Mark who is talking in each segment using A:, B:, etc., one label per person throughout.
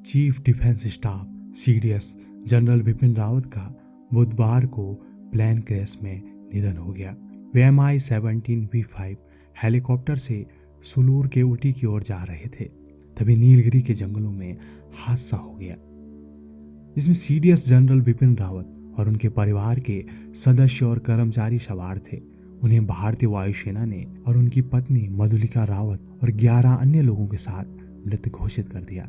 A: Chief defence staff CDS general Bipin Rawat का बुधवार को प्लेन क्रैश में निधन हो गया। वे Mi-17V5 हेलीकॉप्टर से सुलूर के ऊटी की ओर जा रहे थे, तभी नीलगिरी के जंगलों में हादसा हो गया, जिसमें सीडीएस जनरल बिपिन रावत और उनके परिवार के सदस्य और कर्मचारी सवार थे। उन्हें भारतीय वायुसेना ने और उनकी पत्नी मधुलिका रावत और 11 अन्य लोगों के साथ मृत घोषित कर दिया।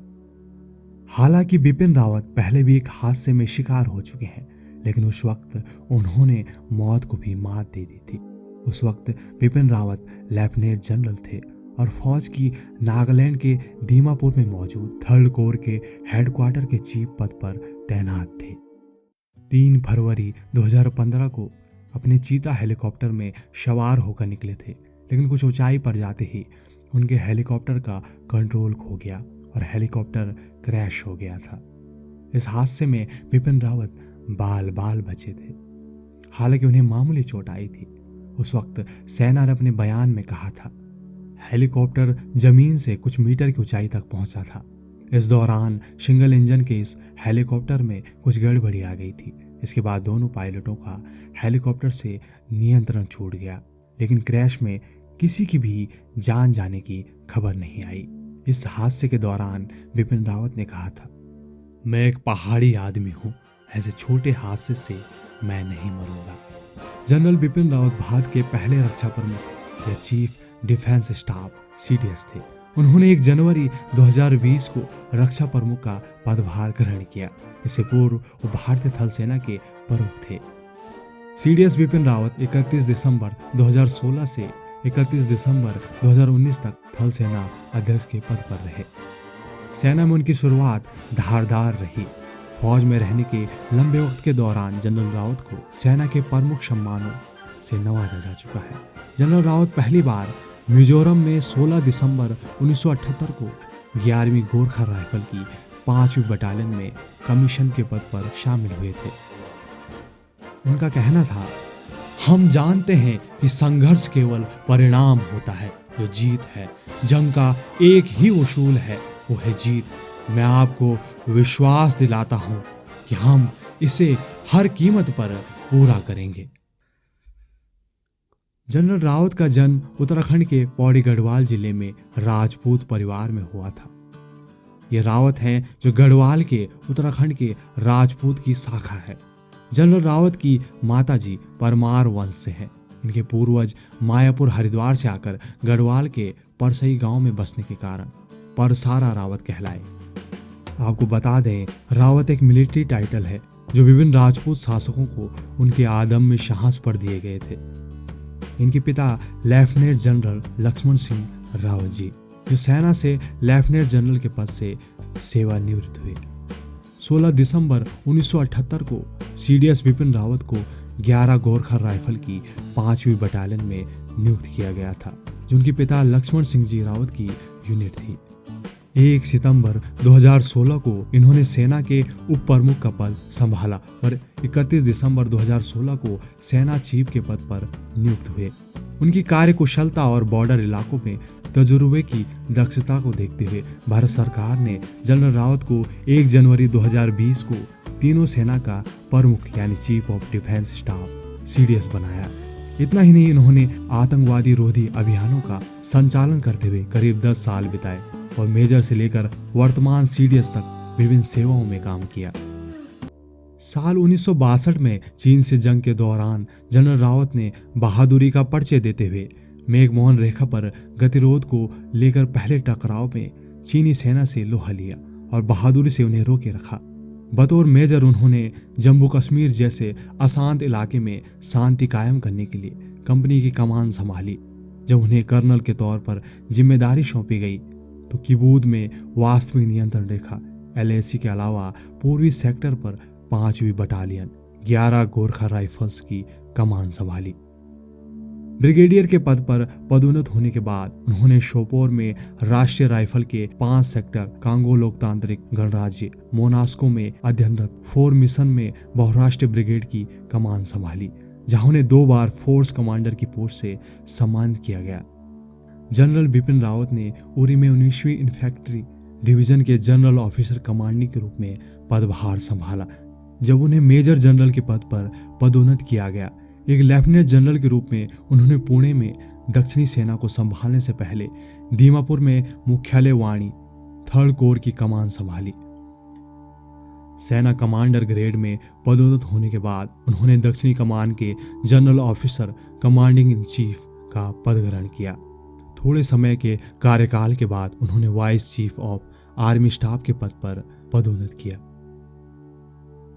A: हालांकि बिपिन रावत पहले भी एक हादसे में शिकार हो चुके हैं, लेकिन उस वक्त उन्होंने मौत को भी मात दे दी थी। उस वक्त बिपिन रावत लेफ्टिनेंट जनरल थे और फौज की नागालैंड के दीमापुर में मौजूद 3rd कोर के हेडक्वार्टर के चीफ पद पर तैनात थे। 3 फरवरी 2015 को अपने चीता हेलीकॉप्टर में सवार होकर निकले थे, लेकिन कुछ ऊंचाई पर जाते ही उनके हेलीकॉप्टर का कंट्रोल खो गया और हेलीकॉप्टर क्रैश हो गया था। इस हादसे में बिपिन रावत बाल बाल बचे थे। हालांकि उन्हें मामूली चोट आई थी। उस वक्त सेना ने अपने बयान में कहा था, हेलीकॉप्टर जमीन से कुछ मीटर की ऊंचाई तक पहुंचा था। इस दौरान सिंगल इंजन के इस हेलीकॉप्टर में कुछ गड़बड़ी आ गई थी। इसके बाद दोनों पायलटों का हेलीकॉप्टर से नियंत्रण छूट गया, लेकिन क्रैश में किसी की भी जान जाने की खबर नहीं आई। इस हादसे के दौरान बिपिन रावत ने कहा था, मैं एक पहाड़ी आदमी हूं, ऐसे छोटे हादसे से मैं नहीं मरूंगा। जनरल बिपिन रावत भारत के पहले रक्षा प्रमुख या चीफ डिफेंस स्टाफ सीडीएस थे। उन्होंने 1 जनवरी 2020 को रक्षा प्रमुख का पदभार ग्रहण किया। इससे पूर्व वो भारतीय थल सेना के प्रमुख थे। सीडीएस बिपिन रावत 31 दिसंबर 2016 से 31 दिसंबर 2019 तक थल सेना अध्यक्ष के पद पर रहे। सेना में उनकी शुरुआत धारदार रही। फौज में रहने के लंबे वक्त के दौरान जनरल रावत को सेना के प्रमुख सम्मानों से नवाजा जा चुका है। जनरल रावत पहली बार मिजोरम में 16 दिसंबर 1978 को 11वीं गोरखा राइफल की 5वीं बटालियन में कमीशन के पद पर शामिल हुए थे। उनका कहना था, हम जानते हैं कि संघर्ष केवल परिणाम होता है, जो जीत है। जंग का एक ही उसूल है, वो है जीत। मैं आपको विश्वास दिलाता हूं कि हम इसे हर कीमत पर पूरा करेंगे। जनरल रावत का जन्म उत्तराखंड के पौड़ी गढ़वाल जिले में राजपूत परिवार में हुआ था। ये रावत हैं जो गढ़वाल के उत्तराखंड के राजपूत की शाखा है। जनरल रावत की माताजी परमार वंश से हैं। इनके पूर्वज मायापुर हरिद्वार से आकर गढ़वाल के परसई गांव में बसने के कारण परसारा रावत कहलाए। आपको बता दें, रावत एक मिलिट्री टाइटल है जो विभिन्न राजपूत शासकों को उनके आदम्य साहस पर दिए गए थे। इनके पिता लेफ्टिनेंट जनरल लक्ष्मण सिंह रावत जी, जो सेना से लेफ्टिनेंट जनरल के पद से सेवानिवृत्त हुए। 16 दिसंबर 1978 को सीडीएस बिपिन रावत को 11 गोरखा राइफल की 5वीं बटालियन में नियुक्त किया गया था, जो उनके पिता लक्ष्मण सिंह जी रावत की यूनिट थी। 1 सितंबर 2016 को इन्होंने सेना के उप प्रमुख का पद संभाला और 31 दिसंबर 2016 को सेना चीफ के पद पर नियुक्त हुए। उनकी कार्यकुशलता और बॉर्डर इलाकों में तजुर्बे की दक्षता को देखते हुए भारत सरकार ने जनरल रावत को 1 जनवरी 2020 को तीनों सेना का प्रमुख यानी chief of defence staff CDS बनाया। इतना ही नहीं, इन्होंने आतंकवादी रोधी अभियानों का संचालन करते हुए करीब 10 साल बिताए और मेजर से लेकर वर्तमान सीडीएस तक विभिन्न सेवाओं में काम किया। साल 1962 में चीन से जंग के दौरान जनरल रावत ने बहादुरी का परिचय देते हुए मेघमोहन रेखा पर गतिरोध को लेकर पहले टकराव में चीनी सेना से लोहा लिया और बहादुरी से उन्हें रोके रखा। बतौर मेजर उन्होंने जम्मू कश्मीर जैसे अशांत इलाके में शांति कायम करने के लिए कंपनी की कमान संभाली। जब उन्हें कर्नल के तौर पर जिम्मेदारी सौंपी गई तो किबूद में वास्तविक नियंत्रण रेखा LAC के अलावा पूर्वी सेक्टर पर 5वीं बटालियन 11 गोरखा राइफल्स की कमान संभाली। ब्रिगेडियर के पद पर पदोन्नत होने के बाद उन्होंने शोपोर में राष्ट्रीय राइफल के 5 सेक्टर कांगो लोकतांत्रिक गणराज्य मोनास्को में अध्ययनरत 4 मिशन में बहुराष्ट्रीय ब्रिगेड की कमान संभाली, जहां उन्हें 2 बार फोर्स कमांडर की पोस्ट से सम्मानित किया गया। जनरल बिपिन रावत ने उरी में 19वीं इन्फेंट्री डिवीजन के जनरल ऑफिसर कमांडिंग के रूप में पदभार संभाला। जब उन्हें मेजर जनरल के पद पर पदोन्नत किया गया, एक लेफ्टिनेंट जनरल के रूप में उन्होंने पुणे में दक्षिणी सेना को संभालने से पहले दीमापुर में मुख्यालय वाणी 3rd कोर की कमान संभाली। सेना कमांडर ग्रेड में पदोन्नत होने के बाद उन्होंने दक्षिणी कमान के general officer commanding in chief का पद ग्रहण किया। थोड़े समय के कार्यकाल के बाद उन्होंने vice chief of army staff के पद पर पदोन्नत किया।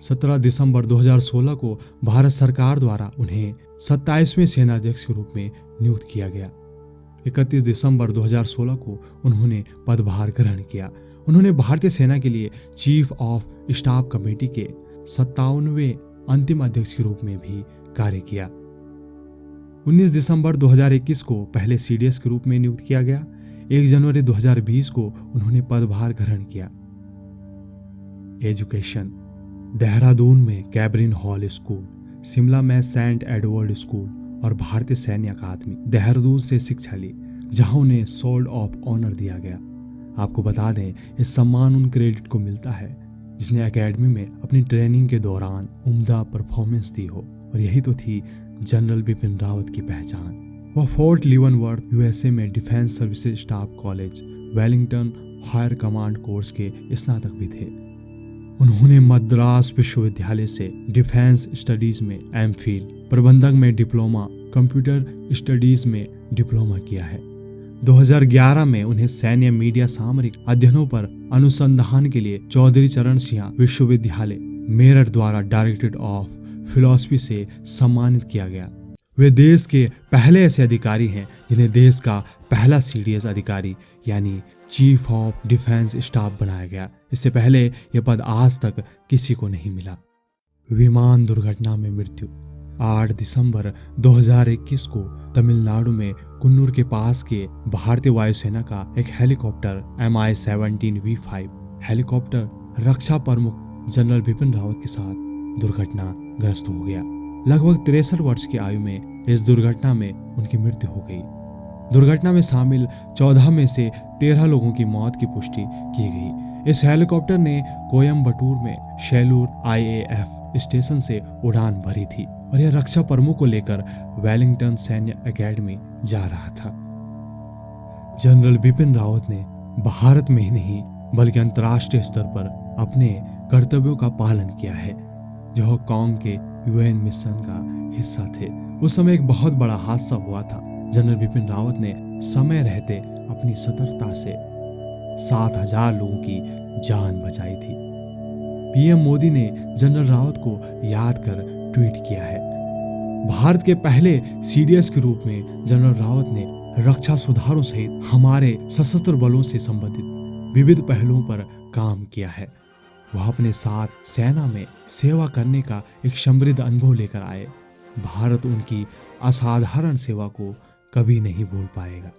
A: 17 दिसंबर 2016 को भारत सरकार द्वारा उन्हें 27वें सेनाध्यक्ष के रूप में नियुक्त किया गया। 31 दिसंबर 2016 को उन्होंने पदभार ग्रहण किया। उन्होंने भारतीय सेना के लिए चीफ ऑफ स्टाफ कमेटी के 57वें अंतिम अध्यक्ष के रूप में भी कार्य किया। 19 दिसंबर 2021 को पहले सीडीएस के रूप में नियुक्त किया गया। 1 जनवरी 2020 को उन्होंने पदभार ग्रहण किया। एजुकेशन: देहरादून में कैब्रिन हॉल स्कूल, शिमला में सेंट एडवर्ड स्कूल और भारतीय सैन्य अकादमी देहरादून से शिक्षा ली, जहां उन्हें सोल्ड ऑफ ऑनर दिया गया। आपको बता दें, इस सम्मान उन क्रेडिट को मिलता है जिसने एकेडमी में अपनी ट्रेनिंग के दौरान उम्दा परफॉर्मेंस दी हो, और यही तो थी जनरल बिपिन रावत की पहचान। वह फोर्ट लीवनवर्थ यूएसए में Defence Services Staff College Wellington Higher Command Course के स्नातक भी थे। उन्होंने मद्रास विश्वविद्यालय से डिफेंस स्टडीज में एमफिल, प्रबंधक में डिप्लोमा, कंप्यूटर स्टडीज में डिप्लोमा किया है। 2011 में उन्हें सैन्य मीडिया सामरिक अध्ययनों पर अनुसंधान के लिए चौधरी चरण सिंह विश्वविद्यालय मेरठ द्वारा डायरेक्टरेट ऑफ फिलॉसफी से सम्मानित किया गया। वे देश के पहले ऐसे अधिकारी हैं जिन्हें देश का पहला सीडीएस अधिकारी यानी चीफ ऑफ डिफेंस स्टाफ बनाया गया। इससे पहले यह पद आज तक किसी को नहीं मिला। विमान दुर्घटना में मृत्यु: 8 दिसंबर 2021 को तमिलनाडु में कुन्नूर के पास के भारतीय वायुसेना का एक हेलीकॉप्टर Mi-17V5 हेलीकॉप्टर रक्षा प्रमुख जनरल बिपिन रावत के साथ दुर्घटनाग्रस्त हो गया। लगभग 63 वर्ष की आयु में इस दुर्घटना में उनकी मृत्यु हो गई। दुर्घटना में शामिल 14 में से 13 लोगों की मौत की पुष्टि की गई। इस हेलीकॉप्टर ने कोयम्बटूर में शेलूर IAF स्टेशन से उड़ान भरी थी और यह रक्षा प्रमुख को लेकर वेलिंगटन सैन्य एकेडमी जा रहा था। जनरल बिपिन रावत ने भारत में ही नहीं बल्कि अंतर्राष्ट्रीय स्तर पर अपने कर्तव्यों का पालन किया है। जो हांगकांग के UN मिशन का हिस्सा थे, उस समय एक बहुत बड़ा हादसा हुआ था। जनरल बिपिन रावत ने समय रहते अपनी सतर्कता से 7000 लोगों की जान बचाई थी। PM मोदी ने जनरल रावत को याद कर ट्वीट किया है। भारत के पहले सीडीएस के रूप में जनरल रावत ने रक्षा सुधारों सहित हमारे सशस्त्र बलों से संबंधित विविध पहलुओं पर काम किया है। वह अपने साथ सेना में सेवा करने का एक समृद्ध अनुभव लेकर आए। भारत उनकी असाधारण सेवा को कभी नहीं भूल पाएगा।